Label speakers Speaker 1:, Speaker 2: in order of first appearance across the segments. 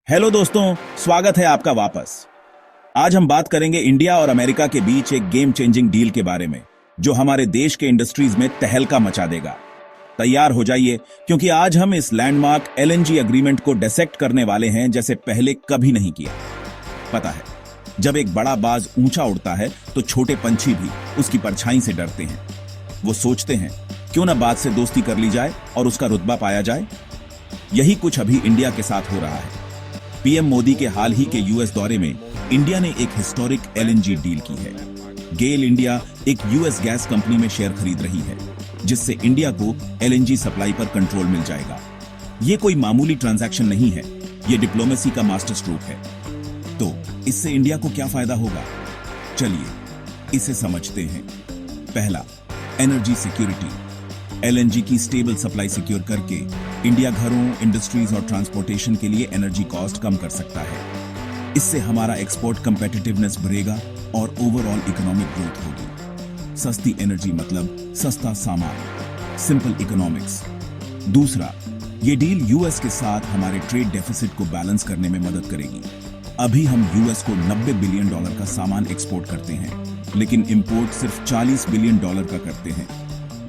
Speaker 1: Hello दोस्तों, स्वागत है आपका वापस। आज हम बात करेंगे इंडिया और अमेरिका के बीच एक गेम चेंजिंग डील के बारे में, जो हमारे देश के इंडस्ट्रीज में तहलका मचा देगा। तैयार हो जाइए, क्योंकि आज हम इस लैंडमार्क एलएनजी एग्रीमेंट को डिसेक्ट करने वाले हैं जैसे पहले कभी नहीं किया। पता है, जब एक बड़ा बाज ऊंचा उड़ता है तो छोटे पंछी भी उसकी परछाई से डरते हैं। वो सोचते हैं, क्यों ना बाज से दोस्ती कर ली जाए और उसका रुतबा पाया जाए। यही कुछ अभी इंडिया के साथ हो रहा है। पीएम मोदी के हाल ही के यूएस दौरे में इंडिया ने एक हिस्टोरिक एलएनजी डील की है। गेल इंडिया एक यूएस गैस कंपनी में शेयर खरीद रही है, जिससे इंडिया को एलएनजी सप्लाई पर कंट्रोल मिल जाएगा। ये कोई मामूली ट्रांजैक्शन नहीं है, ये डिप्लोमेसी का मास्टर स्ट्रोक है। तो इससे इंडिया को क्या फायदा होगा? चलिए इसे समझते हैं। पहला, एनर्जी सिक्योरिटी। एलएनजी की स्टेबल सप्लाई सिक्योर करके इंडिया घरों, इंडस्ट्रीज और ट्रांसपोर्टेशन के लिए एनर्जी कॉस्ट कम कर सकता है। इससे हमारा एक्सपोर्ट कंपेटिटिवनेस बढ़ेगा और ओवरऑल इकोनॉमिक ग्रोथ होगी। सस्ती एनर्जी मतलब सस्ता सामान, सिंपल इकोनॉमिक्स। दूसरा, ये डील यूएस के साथ हमारे ट्रेड डेफिसिट को बैलेंस करने में मदद करेगी। अभी हम यूएस को $90 बिलियन का सामान एक्सपोर्ट करते हैं, लेकिन इंपोर्ट सिर्फ $40 बिलियन का करते हैं।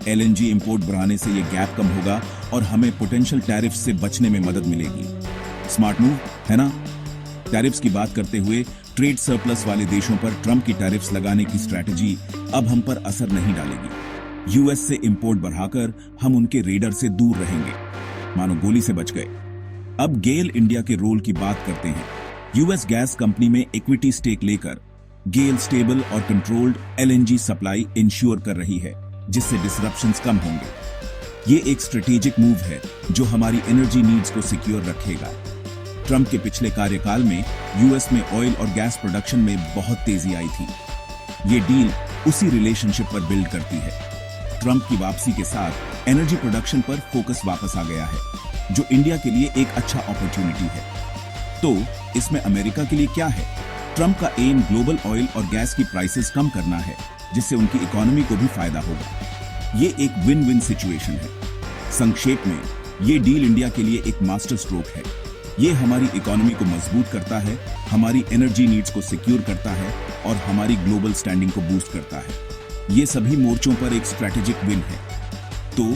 Speaker 1: एलएनजी इंपोर्ट बढ़ाने से ये गैप कम होगा और हमें पोटेंशियल टैरिफ्स से बचने में मदद मिलेगी। स्मार्ट मूव है ना? टैरिफ्स की बात करते हुए, ट्रेड सरप्लस वाले देशों पर ट्रंप की टैरिफ्स लगाने की स्ट्रैटेजी अब हम पर असर नहीं डालेगी। यूएस से इंपोर्ट बढ़ाकर हम उनके रेडर से दूर रहेंगे, मानो गोली से बच गए। अब गेल इंडिया के रोल की बात करते हैं। यूएस गैस कंपनी में इक्विटी स्टेक लेकर गेल स्टेबल और कंट्रोल्ड एलएनजी सप्लाई इंश्योर कर रही है, जिससे डिसरप्शंस कम होंगे। ये एक स्ट्रेटेजिक मूव है जो हमारी एनर्जी नीड्स को सिक्योर रखेगा। ट्रंप के पिछले कार्यकाल में यूएस में ऑयल और गैस प्रोडक्शन में बहुत तेजी आई थी। ये डील उसी रिलेशनशिप पर बिल्ड करती है। ट्रंप की वापसी के साथ एनर्जी प्रोडक्शन पर फोकस वापस आ गया है, जो इंडिया के लिए एक अच्छा अपॉर्चुनिटी है। तो इसमें अमेरिका के लिए क्या है? ट्रंप का एम ग्लोबल ऑयल और गैस की प्राइसेस कम करना है, जिससे उनकी इकोनॉमी को भी फायदा होगा। ये एक विन विन सिचुएशन है। संक्षेप में, ये डील इंडिया के लिए एक मास्टर स्ट्रोक है। ये हमारी इकोनॉमी को मजबूत करता है, हमारी एनर्जी नीड्स को सिक्योर करता है और हमारी ग्लोबल स्टैंडिंग को बूस्ट करता है। ये सभी मोर्चों पर एक स्ट्रेटेजिक विन है। तो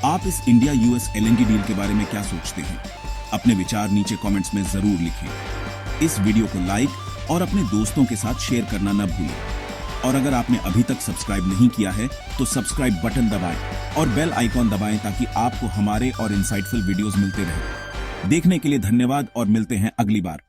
Speaker 1: आप इस इंडिया यूएस एलएनजी डील के बारे में क्या सोचते हैं? अपने विचार नीचे कमेंट्स में जरूर लिखें। इस वीडियो को लाइक और अपने दोस्तों के साथ शेयर करना न भूलें। और अगर आपने अभी तक सब्सक्राइब नहीं किया है तो सब्सक्राइब बटन दबाएं और बेल आइकॉन दबाएं, ताकि आपको हमारे और इंसाइटफुल वीडियोस मिलते रहें। देखने के लिए धन्यवाद और मिलते हैं अगली बार।